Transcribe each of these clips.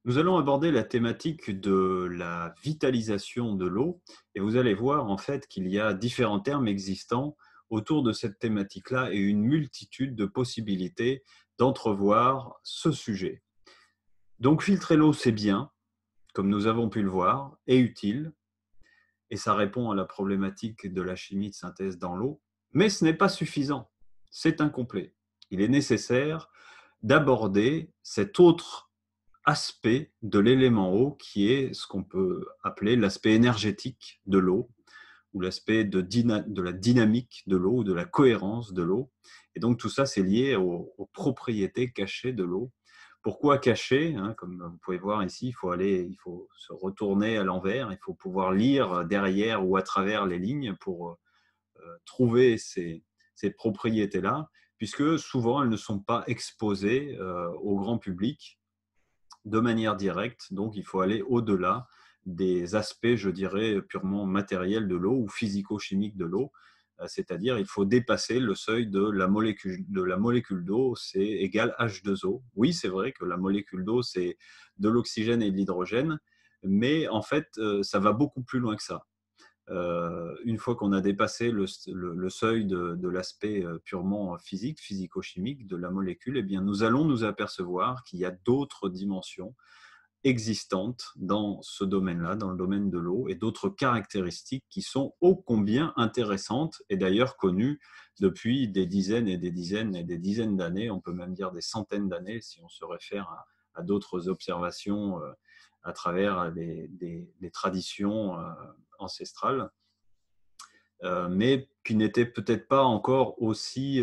Nous allons aborder la thématique de la vitalisation de l'eau et vous allez voir en fait qu'il y a différents termes existants autour de cette thématique-là et une multitude de possibilités d'entrevoir ce sujet. Donc filtrer l'eau, c'est bien, comme nous avons pu le voir, et utile, et ça répond à la problématique de la chimie de synthèse dans l'eau, mais ce n'est pas suffisant, c'est incomplet. Il est nécessaire d'aborder cet autre aspect de l'élément eau qui est ce qu'on peut appeler l'aspect énergétique de l'eau ou l'aspect de la dynamique de l'eau ou de la cohérence de l'eau. Et donc tout ça, c'est lié aux propriétés cachées de l'eau. Pourquoi caché, hein, comme vous pouvez voir ici, il faut se retourner à l'envers, il faut pouvoir lire derrière ou à travers les lignes pour trouver ces propriétés-là, puisque souvent elles ne sont pas exposées au grand public de manière directe. Donc, il faut aller au-delà des aspects, je dirais, purement matériels de l'eau ou physico-chimiques de l'eau. C'est-à-dire, il faut dépasser le seuil de la molécule d'eau, c'est égal H2O. Oui, c'est vrai que la molécule d'eau, c'est de l'oxygène et de l'hydrogène, mais en fait, ça va beaucoup plus loin que ça. Une fois qu'on a dépassé le seuil de l'aspect purement physique, physico-chimique de la molécule, eh bien, nous allons nous apercevoir qu'il y a d'autres dimensions existantes dans ce domaine-là, dans le domaine de l'eau, et d'autres caractéristiques qui sont ô combien intéressantes et d'ailleurs connues depuis des dizaines et des dizaines et des dizaines d'années, on peut même dire des centaines d'années si on se réfère à d'autres observations à travers les traditions ancestrales, mais qui n'étaient peut-être pas encore aussi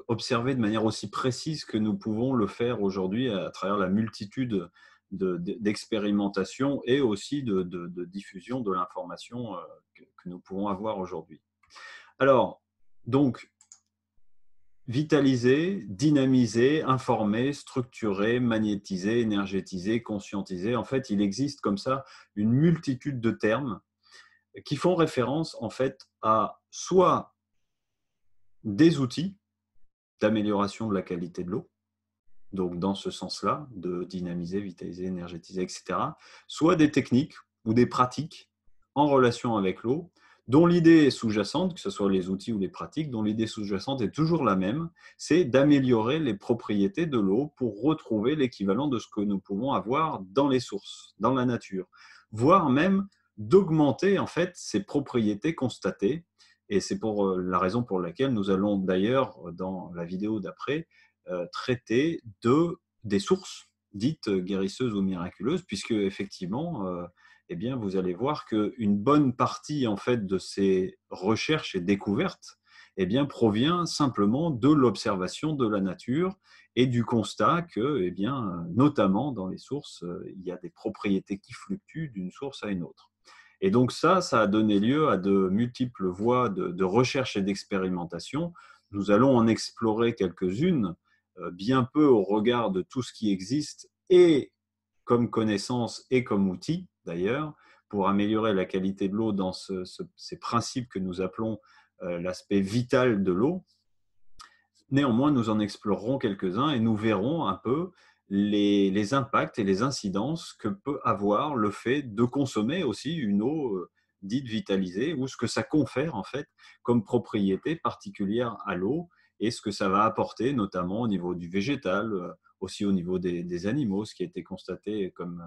observées de manière aussi précise que nous pouvons le faire aujourd'hui à travers la multitude d'expérimentations et aussi de diffusion de l'information que nous pouvons avoir aujourd'hui. Alors, donc, vitaliser, dynamiser, informer, structurer, magnétiser, énergétiser, conscientiser. En fait, il existe comme ça une multitude de termes qui font référence en fait à soit des outils d'amélioration de la qualité de l'eau, donc dans ce sens-là, de dynamiser, vitaliser, énergétiser, etc., soit des techniques ou des pratiques en relation avec l'eau, dont l'idée sous-jacente, que ce soit les outils ou les pratiques, dont l'idée sous-jacente est toujours la même, c'est d'améliorer les propriétés de l'eau pour retrouver l'équivalent de ce que nous pouvons avoir dans les sources, dans la nature, voire même d'augmenter en fait ces propriétés constatées. Et c'est pour la raison pour laquelle nous allons d'ailleurs, dans la vidéo d'après, traiter des sources dites guérisseuses ou miraculeuses, puisque effectivement, eh bien, vous allez voir qu'une bonne partie en fait de ces recherches et découvertes, eh bien, provient simplement de l'observation de la nature et du constat que, eh bien, notamment dans les sources, il y a des propriétés qui fluctuent d'une source à une autre. Et donc ça a donné lieu à de multiples voies de recherche et d'expérimentation. Nous allons en explorer quelques-unes, bien peu au regard de tout ce qui existe et comme connaissance et comme outil d'ailleurs, pour améliorer la qualité de l'eau dans ces principes que nous appelons l'aspect vital de l'eau. Néanmoins, nous en explorerons quelques-uns et nous verrons un peu les impacts et les incidences que peut avoir le fait de consommer aussi une eau dite vitalisée, ou ce que ça confère en fait comme propriété particulière à l'eau et ce que ça va apporter notamment au niveau du végétal, aussi au niveau des animaux, ce qui a été constaté comme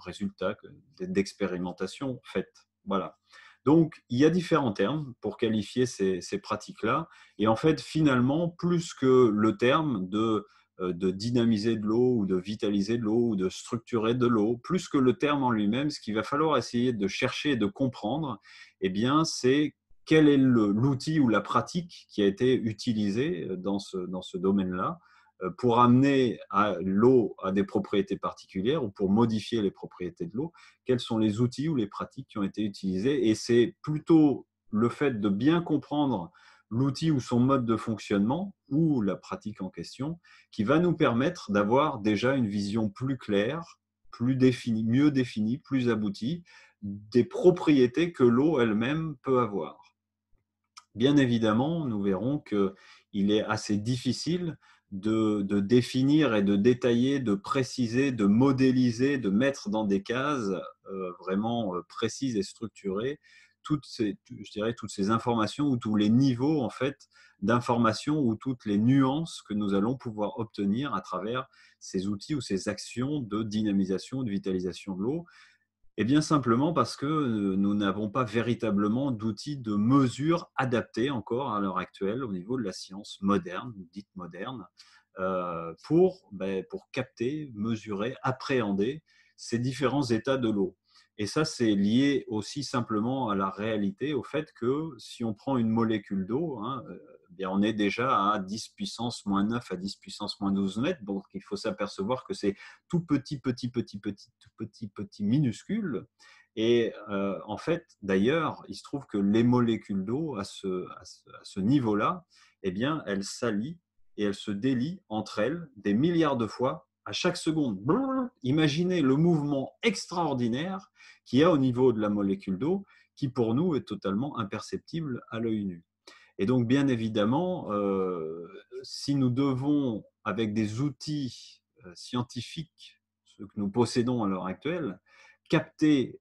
résultat d'expérimentations faites. Voilà. Donc, il y a différents termes pour qualifier ces pratiques-là. Et en fait, finalement, plus que le terme de dynamiser de l'eau ou de vitaliser de l'eau ou de structurer de l'eau, plus que le terme en lui-même, ce qu'il va falloir essayer de chercher et de comprendre, eh bien, c'est quel est l'outil ou la pratique qui a été utilisée dans ce domaine-là pour amener l'eau à des propriétés particulières ou pour modifier les propriétés de l'eau, quels sont les outils ou les pratiques qui ont été utilisés. Et c'est plutôt le fait de bien comprendre l'outil ou son mode de fonctionnement ou la pratique en question qui va nous permettre d'avoir déjà une vision plus claire, plus définie, mieux définie, plus aboutie des propriétés que l'eau elle-même peut avoir. Bien évidemment, nous verrons qu'il est assez difficile de définir et de détailler, de préciser, de modéliser, de mettre dans des cases vraiment précises et structurées je dirais, toutes ces informations ou tous les niveaux en fait d'informations ou toutes les nuances que nous allons pouvoir obtenir à travers ces outils ou ces actions de dynamisation, de vitalisation de l'eau. Eh bien, simplement parce que nous n'avons pas véritablement d'outils de mesure adaptés encore à l'heure actuelle au niveau de la science moderne, dite moderne, pour capter, mesurer, appréhender ces différents états de l'eau. Et ça, c'est lié aussi simplement à la réalité, au fait que si on prend une molécule d'eau, hein, bien on est déjà à 10 puissance moins 9 à 10 puissance moins 12 mètres. Donc, il faut s'apercevoir que c'est tout petit, minuscule. Et en fait, d'ailleurs, il se trouve que les molécules d'eau à ce niveau-là, eh bien, elles s'allient et elles se délient entre elles des milliards de fois à chaque seconde. Imaginez le mouvement extraordinaire qu'il y a au niveau de la molécule d'eau qui, pour nous, est totalement imperceptible à l'œil nu. Et donc, bien évidemment, si nous devons, avec des outils scientifiques, ceux que nous possédons à l'heure actuelle, capter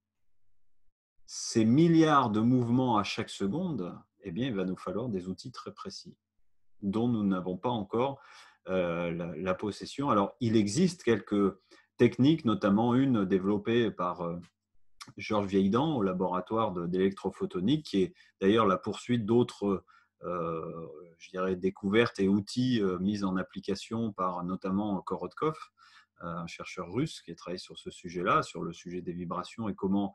ces milliards de mouvements à chaque seconde, eh bien, il va nous falloir des outils très précis, dont nous n'avons pas encore la possession. Alors, il existe quelques techniques, notamment une développée par Georges Vieilledent au laboratoire d'électrophotonique, qui est d'ailleurs la poursuite d'autres je dirais, découvertes et outils mis en application par notamment Korotkov, un chercheur russe qui a travaillé sur ce sujet-là, sur le sujet des vibrations et comment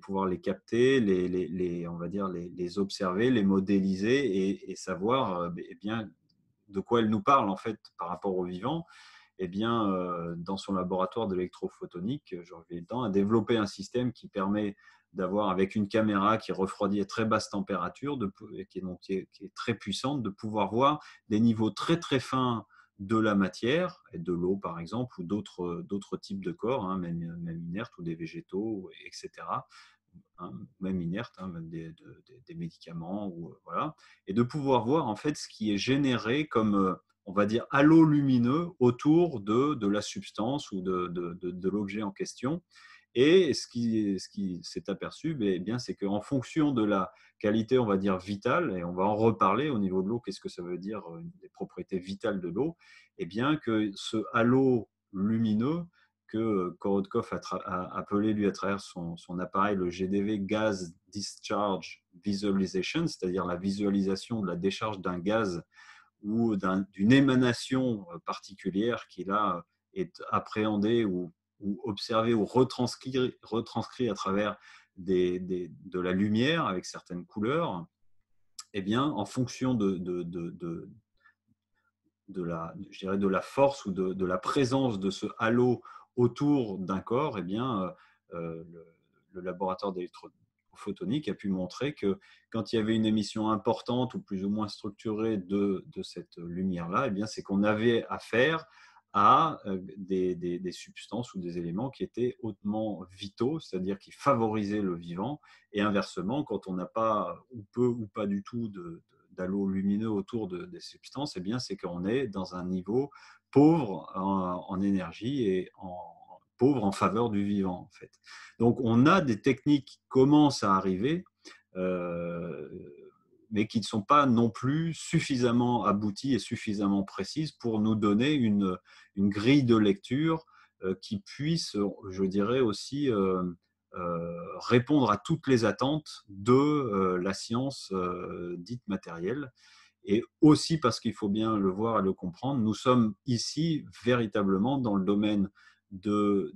pouvoir les capter, on va dire les observer, les modéliser et savoir eh bien, de quoi elles nous parlent en fait par rapport au vivant. Eh bien, dans son laboratoire d'électrophotonique, Georges Vieilledent a développé un système qui permet d'avoir, avec une caméra qui refroidit à très basse température, qui est très puissante, de pouvoir voir des niveaux très très fins de la matière, et de l'eau par exemple, ou d'autres types de corps, hein, même inertes ou des végétaux, etc. Hein, même inertes, hein, même des médicaments, voilà, et de pouvoir voir en fait ce qui est généré comme on va dire, halo lumineux autour de la substance ou de l'objet en question. Et ce qui s'est aperçu, eh bien, c'est qu'en fonction de la qualité, on va dire, vitale, et on va en reparler au niveau de l'eau, qu'est-ce que ça veut dire, les propriétés vitales de l'eau, eh bien, que ce halo lumineux que Korotkov a appelé, lui, à travers son appareil, le GDV, Gas Discharge Visualization, c'est-à-dire la visualisation de la décharge d'un gaz ou d'une émanation particulière qui là est appréhendée ou observée ou retranscrit à travers de la lumière avec certaines couleurs, eh bien, en fonction je dirais de la force ou de la présence de ce halo autour d'un corps, eh bien, le laboratoire d'électrophotonique a pu montrer que quand il y avait une émission importante ou plus ou moins structurée de cette lumière-là, eh bien, c'est qu'on avait affaire à des substances ou des éléments qui étaient hautement vitaux, c'est-à-dire qui favorisaient le vivant, et inversement, quand on n'a pas ou peu ou pas du tout d'halo lumineux autour des substances, eh bien, c'est qu'on est dans un niveau pauvre en énergie et pauvre en faveur du vivant, en fait. Donc, on a des techniques qui commencent à arriver, euh, mais qui ne sont pas non plus suffisamment abouties et suffisamment précises pour nous donner une grille de lecture qui puisse, je dirais aussi, répondre à toutes les attentes de la science dite matérielle. Et aussi parce qu'il faut bien le voir et le comprendre, nous sommes ici véritablement dans le domaine de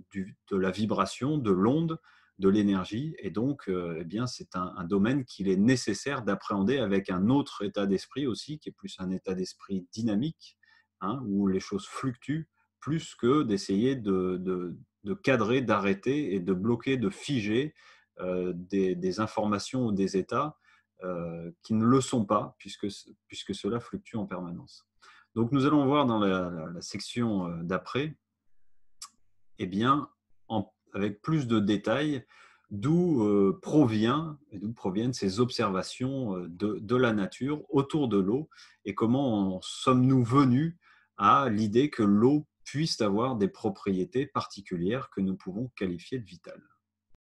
la vibration, de l'onde, de l'énergie. Et donc, eh bien, c'est un domaine qu'il est nécessaire d'appréhender avec un autre état d'esprit aussi, qui est plus un état d'esprit dynamique, hein, où les choses fluctuent, plus que d'essayer de cadrer, d'arrêter et de bloquer, de figer des informations ou des états qui ne le sont pas, puisque cela fluctue en permanence. Donc nous allons voir dans la section d'après, eh bien, avec plus de détails, d'où proviennent ces observations de la nature autour de l'eau et comment sommes-nous venus à l'idée que l'eau puisse avoir des propriétés particulières que nous pouvons qualifier de vitales.